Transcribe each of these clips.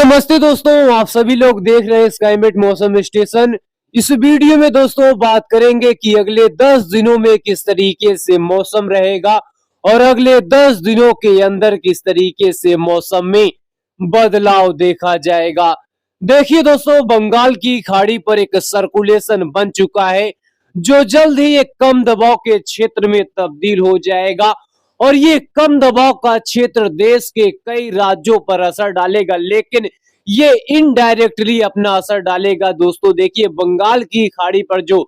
नमस्ते दोस्तों, आप सभी लोग देख रहे हैं स्काईमेट मौसम स्टेशन। इस वीडियो में दोस्तों बात करेंगे कि अगले 10 दिनों में किस तरीके से मौसम रहेगा और अगले 10 दिनों के अंदर किस तरीके से मौसम में बदलाव देखा जाएगा। देखिए दोस्तों, बंगाल की खाड़ी पर एक सर्कुलेशन बन चुका है जो जल्द ही एक कम दबाव के क्षेत्र में तब्दील हो जाएगा और ये कम दबाव का क्षेत्र देश के कई राज्यों पर असर डालेगा, लेकिन ये इनडायरेक्टली अपना असर डालेगा। दोस्तों देखिए, बंगाल की खाड़ी पर जो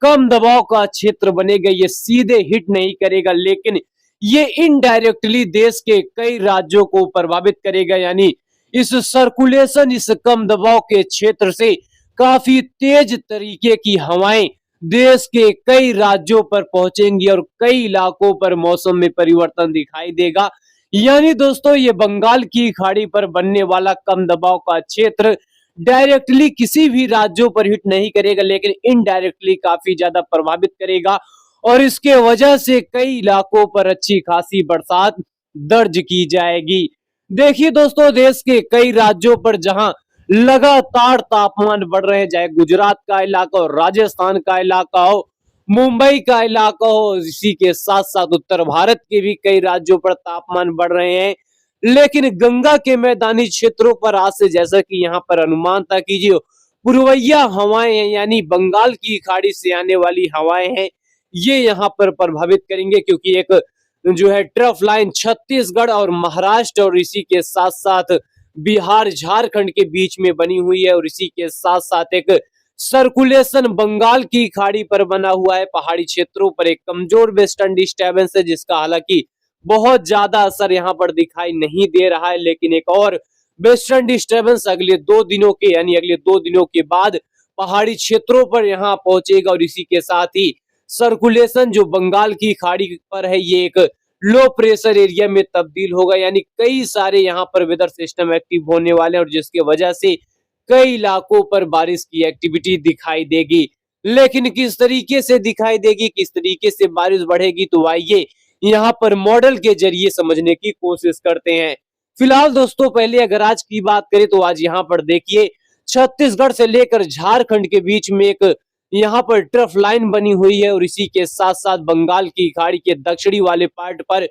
कम दबाव का क्षेत्र बनेगा ये सीधे हिट नहीं करेगा, लेकिन ये इनडायरेक्टली देश के कई राज्यों को प्रभावित करेगा। यानी इस सर्कुलेशन, इस कम दबाव के क्षेत्र से काफी तेज तरीके की हवाएं देश के कई राज्यों पर पहुंचेंगी और कई इलाकों पर मौसम में परिवर्तन दिखाई देगा। यानी दोस्तों, ये बंगाल की खाड़ी पर बनने वाला कम दबाव का क्षेत्र डायरेक्टली किसी भी राज्यों पर हिट नहीं करेगा, लेकिन इनडायरेक्टली काफी ज्यादा प्रभावित करेगा और इसके वजह से कई इलाकों पर अच्छी खासी बरसात दर्ज की जाएगी। देखिए दोस्तों, देश के कई राज्यों पर जहां लगातार तापमान बढ़ रहे हैं, चाहे गुजरात का इलाका हो, राजस्थान का इलाका हो, मुंबई का इलाका हो, इसी के साथ साथ उत्तर भारत के भी कई राज्यों पर तापमान बढ़ रहे हैं, लेकिन गंगा के मैदानी क्षेत्रों पर आज से, जैसा कि यहाँ पर अनुमान था कीजिए, पूर्वैया हवाएं हैं, यानी बंगाल की खाड़ी से आने वाली हवाएं हैं, ये यहाँ पर प्रभावित करेंगे क्योंकि एक जो है ट्रफ लाइन छत्तीसगढ़ और महाराष्ट्र और इसी के साथ साथ बिहार झारखंड के बीच में बनी हुई है और इसी के साथ साथ एक सर्कुलेशन बंगाल की खाड़ी पर बना हुआ है। पहाड़ी क्षेत्रों पर एक कमजोर वेस्टर्न डिस्टर्बेंस है जिसका हालांकि बहुत ज्यादा असर यहाँ पर दिखाई नहीं दे रहा है, लेकिन एक और वेस्टर्न डिस्टर्बेंस अगले 2 दिनों के यानी अगले 2 दिनों के बाद पहाड़ी क्षेत्रों पर यहाँ पहुंचेगा और इसी के साथ ही सर्कुलेशन जो बंगाल की खाड़ी पर है ये एक लो प्रेशर एरिया में तब्दील होगा। यानी कई सारे यहाँ पर वेदर सिस्टम एक्टिव होने वाले हैं और जिसके वजह से कई इलाकों पर बारिश की एक्टिविटी दिखाई देगी। लेकिन किस तरीके से दिखाई देगी, किस तरीके से बारिश बढ़ेगी, तो आइए यहाँ पर मॉडल के जरिए समझने की कोशिश करते हैं। फिलहाल दोस्तों, पहले अगर आज की बात करें तो आज यहाँ पर देखिए, छत्तीसगढ़ से लेकर झारखंड के बीच में एक यहाँ पर ट्रफ लाइन बनी हुई है और इसी के साथ साथ बंगाल की खाड़ी के दक्षिणी वाले पार्ट पर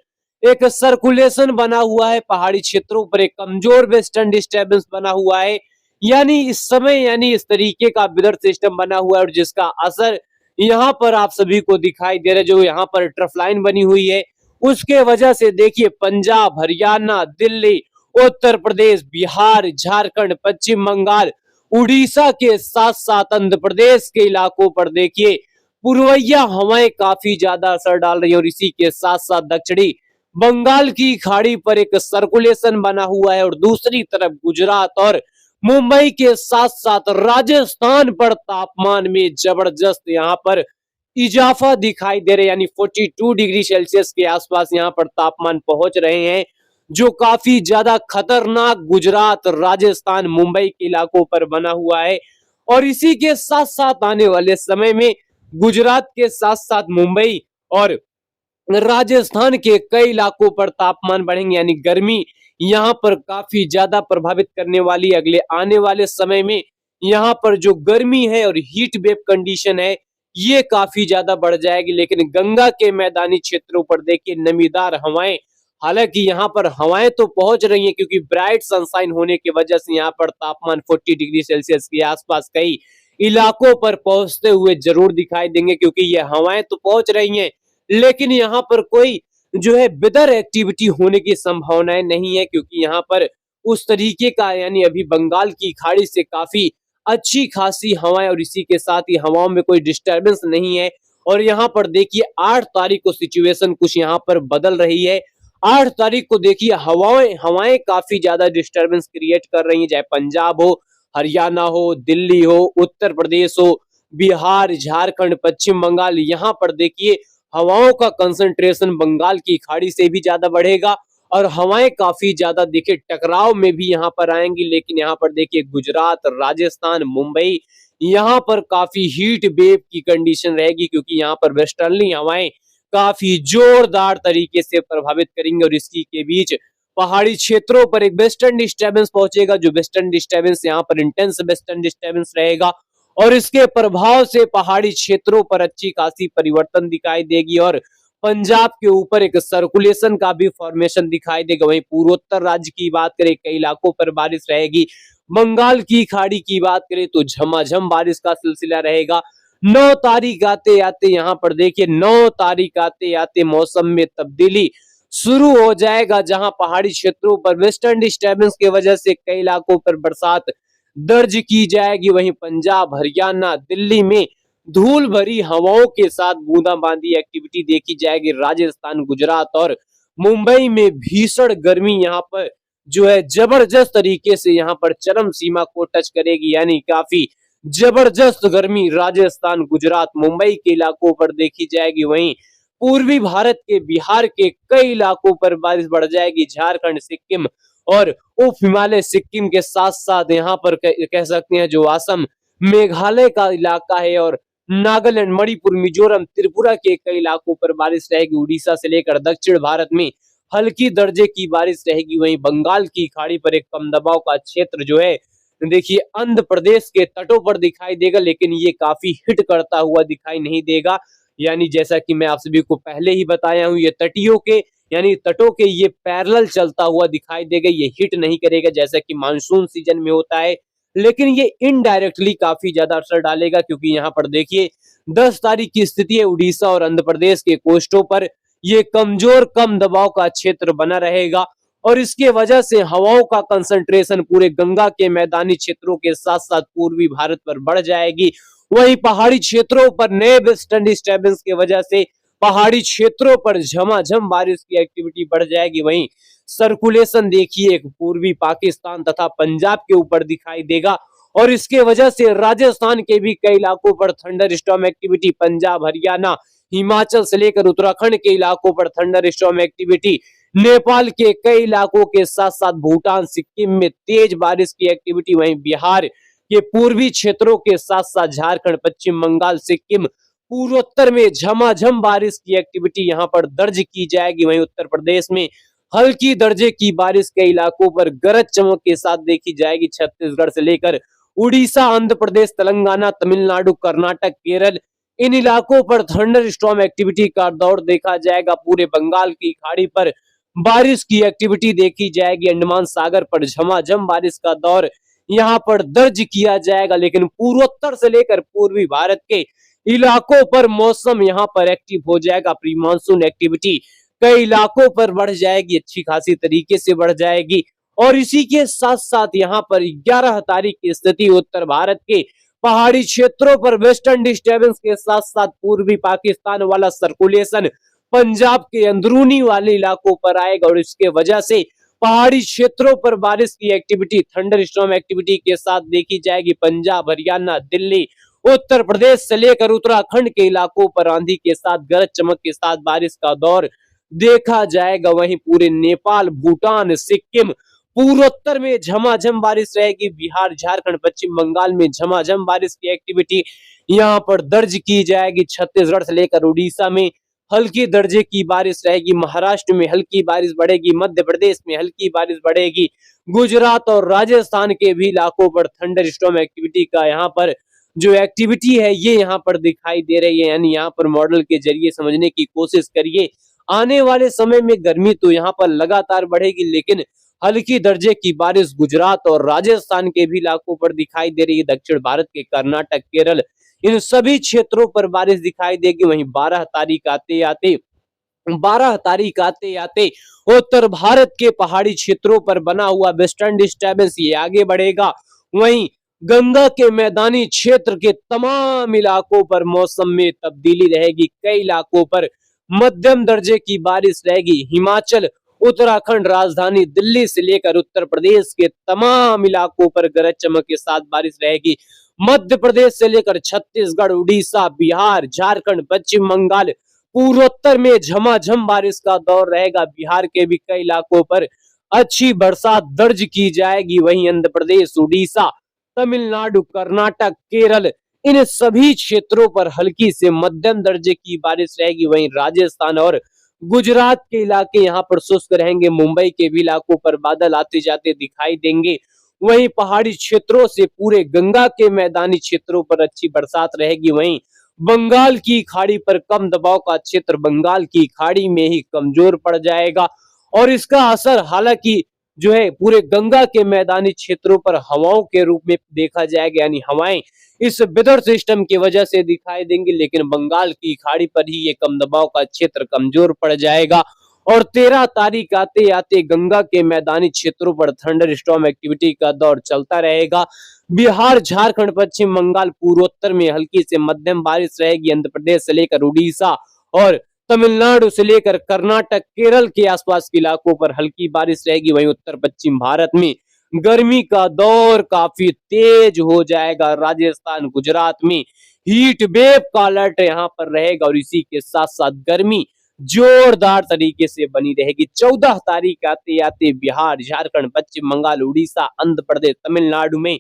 एक सर्कुलेशन बना हुआ है। पहाड़ी क्षेत्रों पर एक कमजोर वेस्टर्न डिस्टर्बेंस बना हुआ है, यानी इस समय यानी इस तरीके का वेदर सिस्टम बना हुआ है और जिसका असर यहाँ पर आप सभी को दिखाई दे रहा है। जो यहाँ पर ट्रफ लाइन बनी हुई है उसके वजह से देखिए, पंजाब, हरियाणा, दिल्ली, उत्तर प्रदेश, बिहार, झारखंड, पश्चिम बंगाल, उड़ीसा के साथ साथ आंध्र प्रदेश के इलाकों पर देखिए पूर्वैया हवाएं काफी ज्यादा असर डाल रही है और इसी के साथ साथ दक्षिणी बंगाल की खाड़ी पर एक सर्कुलेशन बना हुआ है और दूसरी तरफ गुजरात और मुंबई के साथ साथ राजस्थान पर तापमान में जबरदस्त यहाँ पर इजाफा दिखाई दे रहा है। यानी 42 डिग्री सेल्सियस के आसपास यहाँ पर तापमान पहुंच रहे हैं, जो काफी ज्यादा खतरनाक गुजरात, राजस्थान, मुंबई के इलाकों पर बना हुआ है और इसी के साथ साथ आने वाले समय में गुजरात के साथ साथ मुंबई और राजस्थान के कई इलाकों पर तापमान बढ़ेंगे। यानी गर्मी यहाँ पर काफी ज्यादा प्रभावित करने वाली अगले आने वाले समय में यहाँ पर जो गर्मी है और हीट वेव कंडीशन है ये काफी ज्यादा बढ़ जाएगी। लेकिन गंगा के मैदानी क्षेत्रों पर देखिए नमीदार हवाएं, हालांकि यहाँ पर हवाएं तो पहुंच रही हैं क्योंकि ब्राइट सनशाइन होने की वजह से यहाँ पर तापमान 40 डिग्री सेल्सियस के आसपास कई इलाकों पर पहुंचते हुए जरूर दिखाई देंगे, क्योंकि ये हवाएं तो पहुंच रही हैं लेकिन यहाँ पर कोई जो है वेदर एक्टिविटी होने की संभावनाएं नहीं है, क्योंकि यहाँ पर उस तरीके का यानी अभी बंगाल की खाड़ी से काफी अच्छी खासी हवाएं और इसी के साथ ही हवाओं में कोई डिस्टर्बेंस नहीं है। और यहाँ पर देखिए 8 तारीख को सिचुएशन कुछ यहाँ पर बदल रही है। 8 तारीख को देखिए हवाएं हवाएं काफी ज्यादा डिस्टर्बेंस क्रिएट कर रही है, चाहे पंजाब हो, हरियाणा हो, दिल्ली हो, उत्तर प्रदेश हो, बिहार, झारखंड, पश्चिम बंगाल, यहाँ पर देखिए हवाओं का कंसंट्रेशन बंगाल की खाड़ी से भी ज्यादा बढ़ेगा और हवाएं काफी ज्यादा देखिए टकराव में भी यहाँ पर आएंगी। लेकिन यहाँ पर देखिए गुजरात, राजस्थान, मुंबई, यहाँ पर काफी हीट वेव की कंडीशन रहेगी, क्योंकि यहाँ पर वेस्टर्नली हवाएं काफी जोरदार तरीके से प्रभावित करेंगे और इसी के बीच पहाड़ी क्षेत्रों पर एक वेस्टर्न डिस्टर्बेंस पहुंचेगा, जो वेस्टर्न डिस्टर्बेंस यहाँ पर इंटेंस वेस्टर्न डिस्टर्बेंस रहेगा और इसके प्रभाव से पहाड़ी क्षेत्रों पर अच्छी खासी परिवर्तन दिखाई देगी और पंजाब के ऊपर एक सर्कुलेशन का भी फॉर्मेशन दिखाई देगा। वहीं पूर्वोत्तर राज्य की बात करें, कई इलाकों पर बारिश रहेगी। बंगाल की खाड़ी की बात करें तो झमाझम बारिश का सिलसिला रहेगा। 9 तारीख आते आते यहाँ पर देखिए 9 तारीख आते आते मौसम में तब्दीली शुरू हो जाएगा, जहां पहाड़ी क्षेत्रों पर वेस्टर्न डिस्टर्बेंस की वजह से कई इलाकों पर बरसात दर्ज की जाएगी। वहीं पंजाब, हरियाणा, दिल्ली में धूल भरी हवाओं के साथ बूंदाबांदी एक्टिविटी देखी जाएगी। राजस्थान, गुजरात और मुंबई में भीषण गर्मी यहाँ पर जो है जबरदस्त तरीके से यहाँ पर चरम सीमा को टच करेगी, यानी काफी जबरदस्त गर्मी राजस्थान, गुजरात, मुंबई के इलाकों पर देखी जाएगी। वहीं पूर्वी भारत के बिहार के कई इलाकों पर बारिश बढ़ जाएगी। झारखंड, सिक्किम और उप हिमालय सिक्किम के साथ साथ यहाँ पर कह सकते हैं जो असम, मेघालय का इलाका है और नागालैंड, मणिपुर, मिजोरम, त्रिपुरा के कई इलाकों पर बारिश रहेगी। उड़ीसा से लेकर दक्षिण भारत में हल्की दर्जे की बारिश रहेगी। वहीं बंगाल की खाड़ी पर एक कम दबाव का क्षेत्र जो है देखिए आंध्र प्रदेश के तटों पर दिखाई देगा, लेकिन ये काफी हिट करता हुआ दिखाई नहीं देगा। यानी जैसा कि मैं आप सभी को पहले ही बताया हूं, ये तटियों के यानी तटों के ये पैरेलल चलता हुआ दिखाई देगा, ये हिट नहीं करेगा जैसा कि मानसून सीजन में होता है, लेकिन ये इनडायरेक्टली काफी ज्यादा असर डालेगा। क्योंकि यहाँ पर देखिए 10 तारीख की स्थिति है, उड़ीसा और आंध्र प्रदेश के कोस्टों पर ये कमजोर कम दबाव का क्षेत्र बना रहेगा और इसके वजह से हवाओं का कंसंट्रेशन पूरे गंगा के मैदानी क्षेत्रों के साथ साथ पूर्वी भारत पर बढ़ जाएगी। वहीं पहाड़ी क्षेत्रों पर नए वेस्टर्न डिस्टर्बेंस की वजह से पहाड़ी क्षेत्रों पर झमाझम बारिश की एक्टिविटी बढ़ जाएगी। वहीं सर्कुलेशन देखिए एक पूर्वी पाकिस्तान तथा पंजाब के ऊपर दिखाई देगा और इसके वजह से राजस्थान के भी कई इलाकों पर thunder storm activity, Punjab, Haryana, Himachal से लेकर उत्तराखंड के इलाकों पर थंडर स्टॉर्म एक्टिविटी, नेपाल के कई इलाकों के साथ साथ भूटान, सिक्किम में तेज बारिश की एक्टिविटी, वहीं बिहार के पूर्वी क्षेत्रों के साथ साथ झारखंड, पश्चिम बंगाल, सिक्किम, पूर्वोत्तर में झमाझम बारिश की एक्टिविटी यहाँ पर दर्ज की जाएगी। वहीं उत्तर प्रदेश में हल्की दर्जे की बारिश कई इलाकों पर गरज चमक के साथ देखी जाएगी। छत्तीसगढ़ से लेकर उड़ीसा, आंध्र प्रदेश, तेलंगाना, तमिलनाडु, कर्नाटक, केरल, इन इलाकों पर थंडर स्टॉर्म एक्टिविटी का दौर देखा जाएगा। पूरे बंगाल की खाड़ी पर बारिश की एक्टिविटी देखी जाएगी। अंडमान सागर पर झमाझम बारिश का दौर यहाँ पर दर्ज किया जाएगा, लेकिन पूर्वोत्तर से लेकर पूर्वी भारत के इलाकों पर मौसम यहाँ पर एक्टिव हो जाएगा। प्री मानसून एक्टिविटी कई इलाकों पर बढ़ जाएगी, अच्छी खासी तरीके से बढ़ जाएगी और इसी के साथ साथ यहाँ पर 11 तारीख की स्थिति उत्तर भारत के पहाड़ी क्षेत्रों पर वेस्टर्न डिस्टर्बेंस के साथ साथ पूर्वी पाकिस्तान वाला सर्कुलेशन पंजाब के अंदरूनी वाले इलाकों पर आएगा और इसके वजह से पहाड़ी क्षेत्रों पर बारिश की एक्टिविटी, थंडर स्टॉर्म एक्टिविटी के साथ देखी जाएगी। पंजाब, हरियाणा, दिल्ली, उत्तर प्रदेश से लेकर उत्तराखंड के इलाकों पर आंधी के साथ गरज चमक के साथ बारिश का दौर देखा जाएगा। वहीं पूरे नेपाल, भूटान, सिक्किम, पूर्वोत्तर में झमाझम बारिश रहेगी। बिहार, झारखंड, पश्चिम बंगाल में झमाझम बारिश की एक्टिविटी यहाँ पर दर्ज की जाएगी। छत्तीसगढ़ से लेकर उड़ीसा में हल्की दर्जे की बारिश रहेगी। महाराष्ट्र में हल्की बारिश बढ़ेगी। मध्य प्रदेश में हल्की बारिश बढ़ेगी। गुजरात और राजस्थान के भी इलाकों पर थंडर स्टॉर्म एक्टिविटी का यहाँ पर जो एक्टिविटी है ये यहाँ पर दिखाई दे रही है। यानी यहाँ पर मॉडल के जरिए समझने की कोशिश करिए। आने वाले समय में गर्मी तो यहाँ पर लगातार बढ़ेगी, लेकिन हल्की दर्जे की बारिश गुजरात और राजस्थान के भी इलाकों पर दिखाई दे रही है। दक्षिण भारत के कर्नाटक, केरल, इन सभी क्षेत्रों पर बारिश दिखाई देगी। वहीं 12 तारीख आते आते उत्तर भारत के पहाड़ी क्षेत्रों पर बना हुआ वेस्टर्न डिस्टर्बेंस ये आगे बढ़ेगा। वहीं गंगा के मैदानी क्षेत्र के तमाम इलाकों पर मौसम में तब्दीली रहेगी। कई इलाकों पर मध्यम दर्जे की बारिश रहेगी। हिमाचल, उत्तराखंड, राजधानी दिल्ली से लेकर उत्तर प्रदेश के तमाम इलाकों पर गरज चमक के साथ बारिश रहेगी। मध्य प्रदेश से लेकर छत्तीसगढ़, उड़ीसा, बिहार, झारखंड, पश्चिम बंगाल, पूर्वोत्तर में झमाझम बारिश का दौर रहेगा। बिहार के भी कई इलाकों पर अच्छी बरसात दर्ज की जाएगी। वहीं आंध्र प्रदेश, उड़ीसा, तमिलनाडु, कर्नाटक, केरल, इन सभी क्षेत्रों पर हल्की से मध्यम दर्जे की बारिश रहेगी। वहीं राजस्थान और गुजरात के इलाके यहाँ पर शुष्क रहेंगे, मुंबई के भी इलाकों पर बादल आते जाते दिखाई देंगे। वहीं पहाड़ी क्षेत्रों से पूरे गंगा के मैदानी क्षेत्रों पर अच्छी बरसात रहेगी। वहीं बंगाल की खाड़ी पर कम दबाव का क्षेत्र बंगाल की खाड़ी में ही कमजोर पड़ जाएगा और इसका असर हालांकि जो है पूरे गंगा के मैदानी क्षेत्रों पर हवाओं के रूप में देखा जाएगा, यानी हवाएं इस वेदर सिस्टम की वजह से दिखाई देंगी, लेकिन बंगाल की खाड़ी पर ही ये कम दबाव का क्षेत्र कमजोर पड़ जाएगा और 13 तारीख आते आते गंगा के मैदानी क्षेत्रों पर थंडर स्टॉर्म एक्टिविटी का दौर चलता रहेगा। बिहार, झारखंड, पश्चिम बंगाल, पूर्वोत्तर में हल्की से मध्यम बारिश रहेगी। आंध्र प्रदेश से लेकर उड़ीसा और तमिलनाडु से लेकर कर्नाटक, केरल के आसपास के इलाकों पर हल्की बारिश रहेगी। वहीं उत्तर पश्चिम भारत में गर्मी का दौर काफी तेज हो जाएगा। राजस्थान, गुजरात में हीट वेव का अलर्ट यहाँ पर रहेगा और इसी के साथ साथ गर्मी जोरदार तरीके से बनी रहेगी। 14 तारीख आते आते बिहार, झारखंड, पश्चिम बंगाल, उड़ीसा, आंध्र प्रदेश, तमिलनाडु में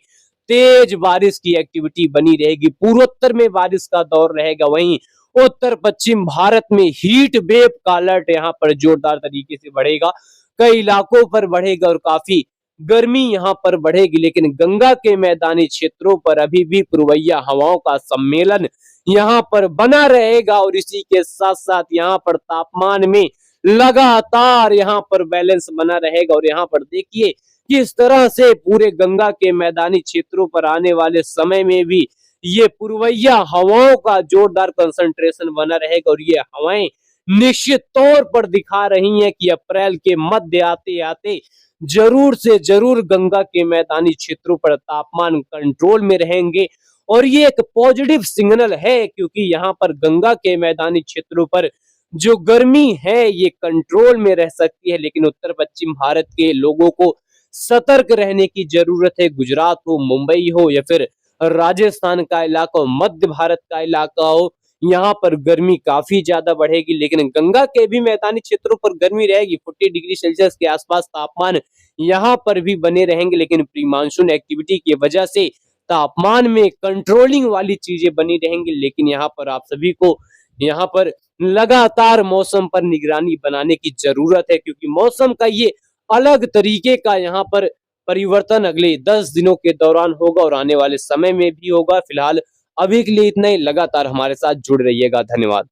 तेज बारिश की एक्टिविटी बनी रहेगी। पूर्वोत्तर में बारिश का दौर रहेगा। वहीं उत्तर पश्चिम भारत में हीट वेव का अलर्ट यहाँ पर जोरदार तरीके से बढ़ेगा, कई इलाकों पर बढ़ेगा और काफी गर्मी यहाँ पर बढ़ेगी। लेकिन गंगा के मैदानी क्षेत्रों पर अभी भी पूर्वैया हवाओं का सम्मेलन यहाँ पर बना रहेगा और इसी के साथ साथ यहाँ पर तापमान में लगातार यहाँ पर बैलेंस बना रहेगा। और यहाँ पर देखिए किस तरह से पूरे गंगा के मैदानी क्षेत्रों पर आने वाले समय में भी ये पूर्वैया हवाओं का जोरदार कंसंट्रेशन बना रहेगा और ये हवाएं निश्चित तौर पर दिखा रही हैं कि अप्रैल के मध्य आते आते जरूर से जरूर गंगा के मैदानी क्षेत्रों पर तापमान कंट्रोल में रहेंगे। और ये एक पॉजिटिव सिग्नल है क्योंकि यहाँ पर गंगा के मैदानी क्षेत्रों पर जो गर्मी है ये कंट्रोल में रह सकती है, लेकिन उत्तर पश्चिम भारत के लोगों को सतर्क रहने की जरूरत है। गुजरात हो, मुंबई हो या फिर राजस्थान का इलाका हो, मध्य भारत का इलाका हो, यहाँ पर गर्मी काफी ज्यादा बढ़ेगी। लेकिन गंगा के भी मैदानी क्षेत्रों पर गर्मी रहेगी, 40 डिग्री सेल्सियस के आसपास तापमान यहाँ पर भी बने रहेंगे। लेकिन प्री मानसून एक्टिविटी की वजह से तापमान में कंट्रोलिंग वाली चीजें बनी रहेंगी। लेकिन यहाँ पर आप सभी को यहाँ पर लगातार मौसम पर निगरानी बनाने की जरूरत है क्योंकि मौसम का ये अलग तरीके का यहाँ पर परिवर्तन अगले 10 दिनों के दौरान होगा और आने वाले समय में भी होगा। फिलहाल अभी के लिए इतना ही, लगातार हमारे साथ जुड़ रहिएगा। धन्यवाद।